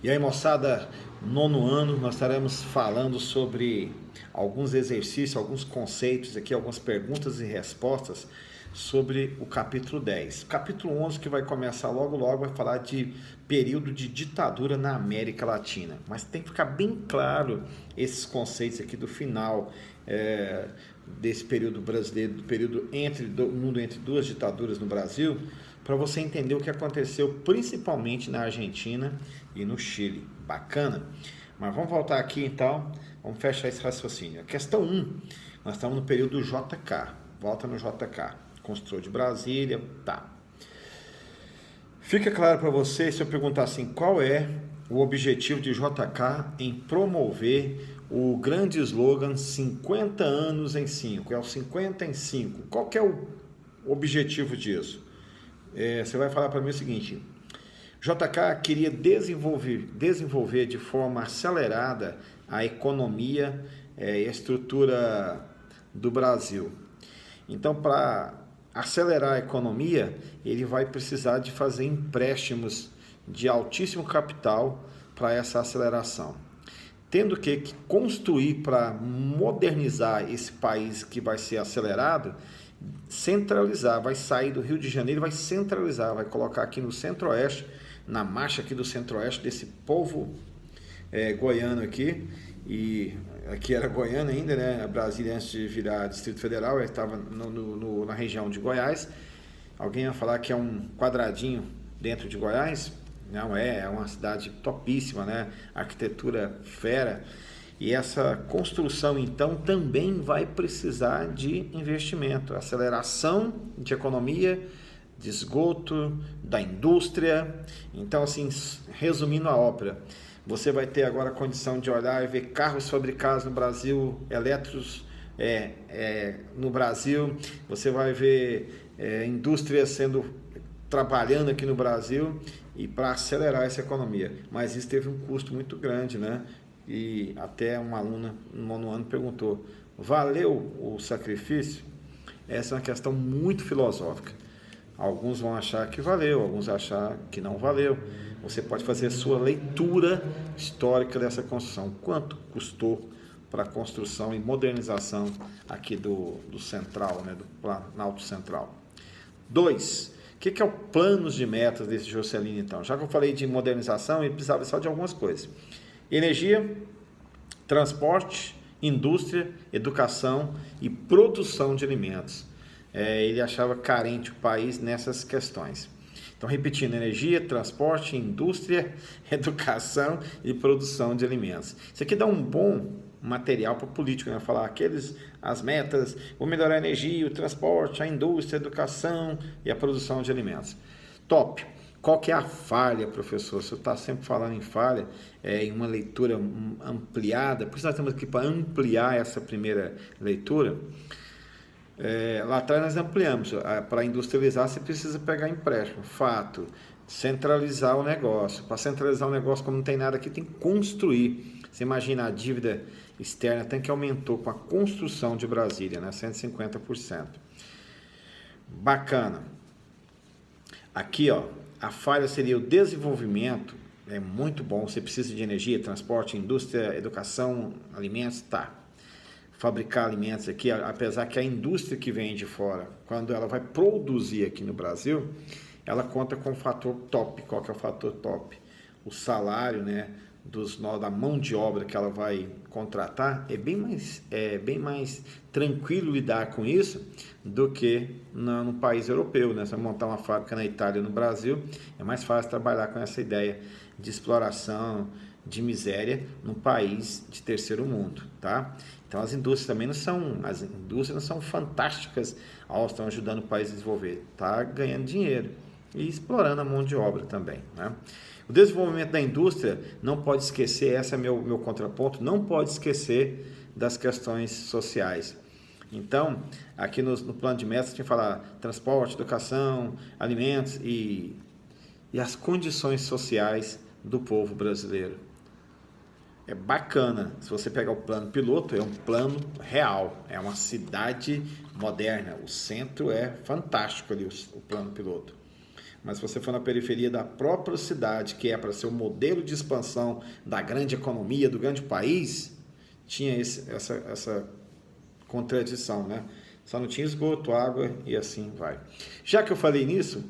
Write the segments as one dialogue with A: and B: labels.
A: E aí, moçada, nono ano, nós estaremos falando sobre alguns exercícios, alguns conceitos aqui, algumas perguntas e respostas sobre o capítulo 10. O capítulo 11, que vai começar logo logo, vai falar de período de ditadura na América Latina. Mas tem que ficar bem claro esses conceitos aqui do final desse período brasileiro, do período do mundo entre duas ditaduras no Brasil, para você entender o que aconteceu principalmente na Argentina e no Chile. Bacana? Mas vamos voltar aqui então, vamos fechar esse raciocínio. A questão 1, nós estamos no período do JK, volta no JK, construtor de Brasília, tá. Fica claro para você, se eu perguntar assim, qual é o objetivo de JK em promover o grande slogan 50 anos em 5, é o 50 em 5, qual que é o objetivo disso? Você vai falar para mim o seguinte: JK queria desenvolver de forma acelerada a economia e a estrutura do Brasil. Então, para acelerar a economia, ele vai precisar de fazer empréstimos de altíssimo capital para essa aceleração. Tendo que construir para modernizar esse país que vai ser acelerado, centralizar, vai sair do Rio de Janeiro, vai centralizar, vai colocar aqui no Centro-Oeste, na marcha aqui do Centro-Oeste, desse povo goiano aqui, e aqui era Goiânia ainda, né? Brasília, antes de virar Distrito Federal, ele estava na região de Goiás. Alguém ia falar que é um quadradinho dentro de Goiás? Não é uma cidade topíssima, né? Arquitetura fera. E essa construção, então, também vai precisar de investimento, aceleração de economia, de esgoto, da indústria. Então, assim, resumindo a ópera, você vai ter agora a condição de olhar e ver carros fabricados no Brasil, elétricos no Brasil, você vai ver indústria trabalhando aqui no Brasil, e para acelerar essa economia. Mas isso teve um custo muito grande, né? E até uma aluna no nono ano perguntou: valeu o sacrifício? Essa é uma questão muito filosófica. Alguns vão achar que valeu, alguns vão achar que não valeu. Você pode fazer a sua leitura histórica dessa construção. Quanto custou para a construção e modernização aqui do Central, né, do Planalto Central? 2. O que é o plano de metas desse Juscelino, então? Já que eu falei de modernização, ele precisava só de algumas coisas: energia, transporte, indústria, educação e produção de alimentos. Ele achava carente o país nessas questões. Então, repetindo: energia, transporte, indústria, educação e produção de alimentos. Isso aqui dá um bom material para o político, né? Falar as metas: vou melhorar a energia, o transporte, a indústria, a educação e a produção de alimentos. Top! Qual que é a falha, professor? Você está sempre falando em falha, em uma leitura ampliada, por isso nós estamos aqui para ampliar essa primeira leitura. Lá atrás nós ampliamos, para industrializar você precisa pegar empréstimo, fato. Centralizar o negócio, para centralizar o negócio, como não tem nada aqui, tem que construir. Você imagina a dívida externa, tem que aumentou com a construção de Brasília, né? 150%. Bacana. Aqui, ó, a falha seria o desenvolvimento, é muito bom, você precisa de energia, transporte, indústria, educação, alimentos, tá. Fabricar alimentos aqui, apesar que a indústria que vem de fora, quando ela vai produzir aqui no Brasil, ela conta com o fator top. Qual que é o fator top? O salário, né, da mão de obra que ela vai contratar é bem mais tranquilo lidar com isso do que no país europeu, né? Se você montar uma fábrica na Itália, no Brasil, é mais fácil trabalhar com essa ideia de exploração, de miséria no país de terceiro mundo, tá? Então as indústrias também não são fantásticas, estão ajudando o país a desenvolver, tá ganhando dinheiro e explorando a mão de obra também, né? O desenvolvimento da indústria não pode esquecer, esse é meu contraponto, não pode esquecer das questões sociais. Então, aqui no plano de metas, a gente fala transporte, educação, alimentos e as condições sociais do povo brasileiro. É bacana, se você pegar o plano piloto, é um plano real, é uma cidade moderna, o centro é fantástico ali, o plano piloto. Mas se você for na periferia da própria cidade, que é para ser o modelo de expansão da grande economia, do grande país, tinha essa contradição, né? Só não tinha esgoto, água e assim vai. Já que eu falei nisso,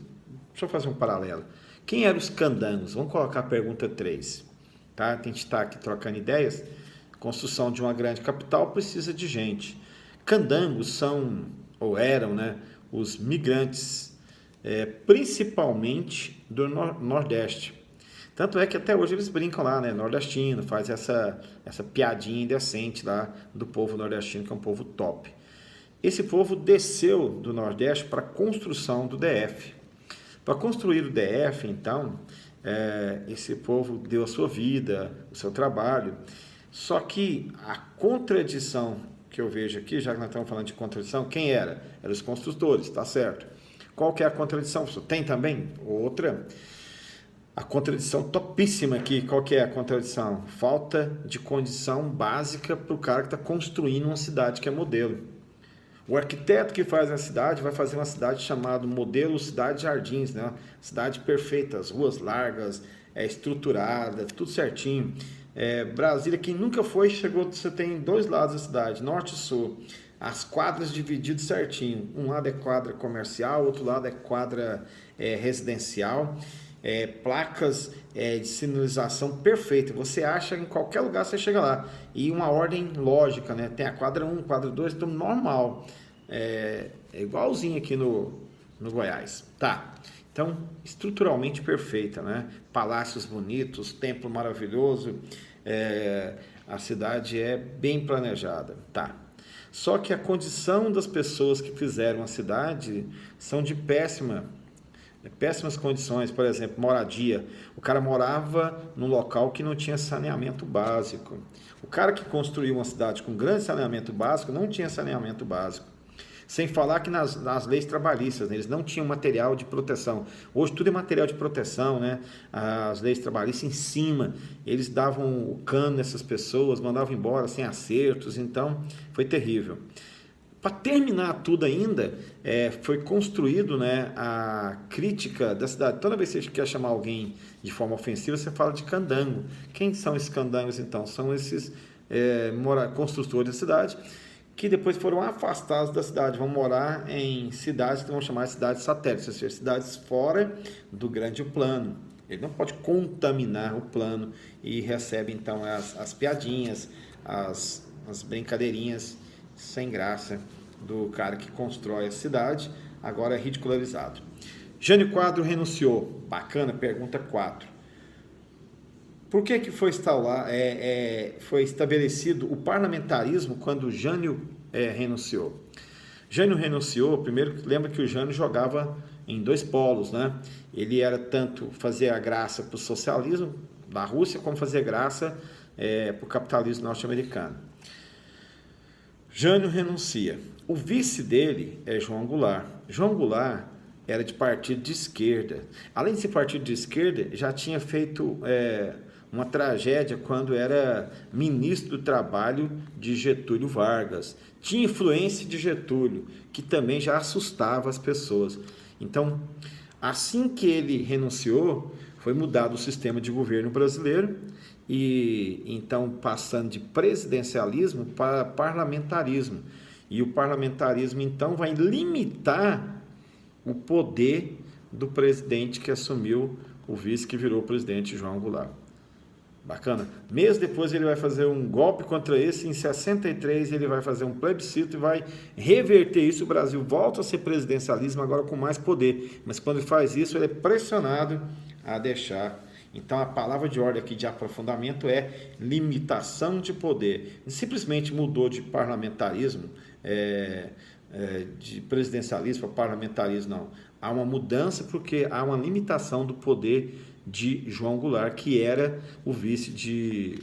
A: deixa eu fazer um paralelo. Quem eram os candangos? Vamos colocar a pergunta 3. Tá? A gente está aqui trocando ideias. Construção de uma grande capital precisa de gente. Candangos são, ou eram, né, os migrantes, principalmente do Nordeste. Tanto é que até hoje eles brincam lá, né, nordestino, faz essa piadinha indecente lá do povo nordestino, que é um povo top. Esse povo desceu do Nordeste para a construção do DF. Para construir o DF, então, esse povo deu a sua vida, o seu trabalho. Só que a contradição que eu vejo aqui, já que nós estamos falando de contradição, quem era? Eram os construtores, tá certo? Qual que é a contradição? Tem também outra. A contradição topíssima aqui, qual que é a contradição? Falta de condição básica para o cara que está construindo uma cidade que é modelo. O arquiteto que faz a cidade vai fazer uma cidade chamada modelo Cidade Jardins, né? Cidade perfeita, as ruas largas, estruturada, tudo certinho. Brasília, quem nunca foi, chegou, você tem 2 lados da cidade, norte e sul. As quadras divididas certinho. Um lado é quadra comercial, outro lado é quadra residencial. Placas de sinalização perfeita. Você acha em qualquer lugar, você chega lá. E uma ordem lógica, né? Tem a quadra 1, quadra 2, tudo normal. É igualzinho aqui no Goiás. Tá. Então, estruturalmente perfeita, né? Palácios bonitos, templo maravilhoso. A cidade é bem planejada. Tá. Só que a condição das pessoas que fizeram a cidade são de péssimas condições. Por exemplo, moradia. O cara morava num local que não tinha saneamento básico. O cara que construiu uma cidade com grande saneamento básico não tinha saneamento básico. Sem falar que nas leis trabalhistas, né, eles não tinham material de proteção. Hoje tudo é material de proteção, né? As leis trabalhistas em cima, eles davam o cano nessas pessoas, mandavam embora sem acertos, então foi terrível. Para terminar tudo ainda, foi construído, né, a crítica da cidade. Toda vez que você quer chamar alguém de forma ofensiva, você fala de candango. Quem são esses candangos, então? São esses construtores da cidade, que depois foram afastados da cidade, vão morar em cidades que vão chamar de cidades satélites, ou seja, cidades fora do grande plano. Ele não pode contaminar o plano e recebe, então, as piadinhas, as brincadeirinhas sem graça do cara que constrói a cidade, agora é ridicularizado. Jânio Quadro renunciou. Bacana, pergunta 4. Por que foi estabelecido o parlamentarismo quando Jânio renunciou? Jânio renunciou, primeiro, lembra que o Jânio jogava em 2 polos, né? Ele era tanto fazer a graça para o socialismo da Rússia, como fazer graça para o capitalismo norte-americano. Jânio renuncia. O vice dele é João Goulart. João Goulart era de partido de esquerda. Além de ser partido de esquerda, já tinha feito uma tragédia quando era ministro do Trabalho de Getúlio Vargas. Tinha influência de Getúlio, que também já assustava as pessoas. Então, assim que ele renunciou, foi mudado o sistema de governo brasileiro e então passando de presidencialismo para parlamentarismo. E o parlamentarismo então vai limitar o poder do presidente que assumiu o vice que virou presidente, João Goulart. Bacana. Mês depois ele vai fazer um golpe contra esse, em 63 ele vai fazer um plebiscito e vai reverter isso. O Brasil volta a ser presidencialismo agora com mais poder, mas quando ele faz isso ele é pressionado a deixar. Então a palavra de ordem aqui de aprofundamento é limitação de poder. Simplesmente mudou de parlamentarismo, de presidencialismo para parlamentarismo, não. Há uma mudança porque há uma limitação do poder de João Goulart, que era o vice de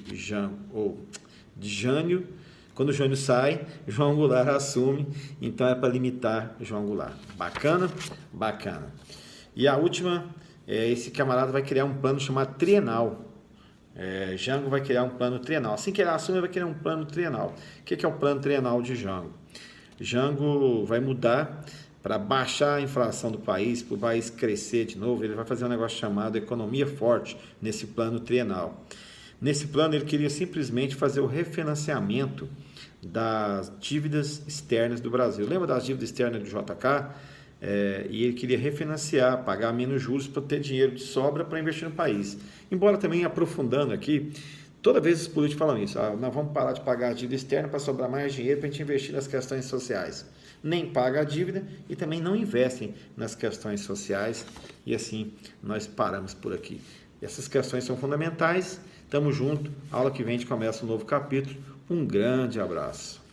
A: Jânio. Quando o Jânio sai, João Goulart assume, então é para limitar João Goulart. Bacana? Bacana. E a última, esse camarada vai criar um plano chamado trienal. Jango vai criar um plano trienal. Assim que ele assume, ele vai criar um plano trienal. O que é o plano trienal de Jango? Jango vai mudar para baixar a inflação do país, para o país crescer de novo, ele vai fazer um negócio chamado economia forte nesse plano trienal. Nesse plano, ele queria simplesmente fazer o refinanciamento das dívidas externas do Brasil. Lembra das dívidas externas do JK? E ele queria refinanciar, pagar menos juros para ter dinheiro de sobra para investir no país. Embora também aprofundando aqui, toda vez os políticos falam isso, nós vamos parar de pagar a dívida externa para sobrar mais dinheiro para a gente investir nas questões sociais. Nem paga a dívida e também não investem nas questões sociais, e assim nós paramos por aqui. Essas questões são fundamentais. Tamo junto. Aula que vem a gente começa um novo capítulo. Um grande abraço.